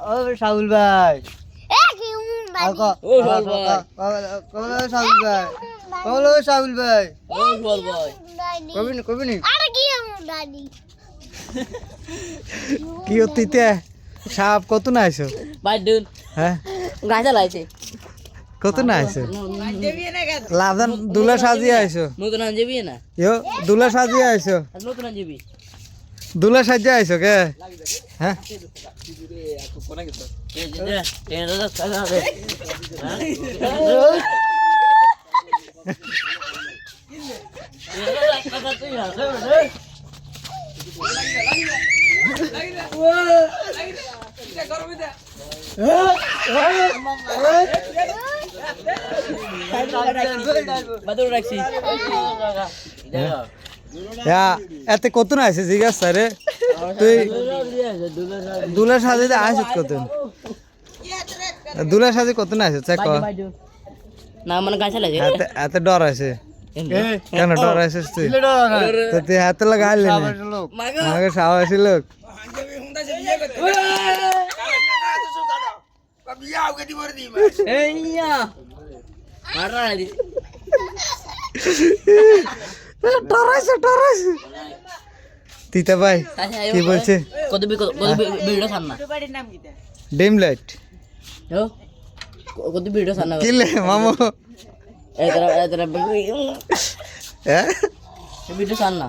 ও শাহুল ভাই শাহুল ভাই কবি কি অতীতে সাপ কত না আইছো হ্যাঁ গাছা লাইছে কত না আইছো লাদান দুলা সাজিয়ে আইছো নতুন আনজেবি না ইয়ো দুলা সাজিয়ে আইছো নতুন আনজেবি দুলা সাজিয়ে আইছো কে হ্যাঁ এতে কত না আছে জিজ্ঞাসা রে তুই দুলা সাজিয়ে আইস কত দুলা সাজি কত না আছে চেক কর না মানে গাছা লাগে এত ডর আছে কেন ডর আছিস তুই তো তুই হাতে লাগা আইলি না আমাকে সাহসী লোক ডরাইছে তিতা ভাই কি বলছে কত ভিডিও সান্না ডিম লাইট কত ভিডিও সান্না কিলে মামু এতরা হ্যাঁ ভিডিও সান্না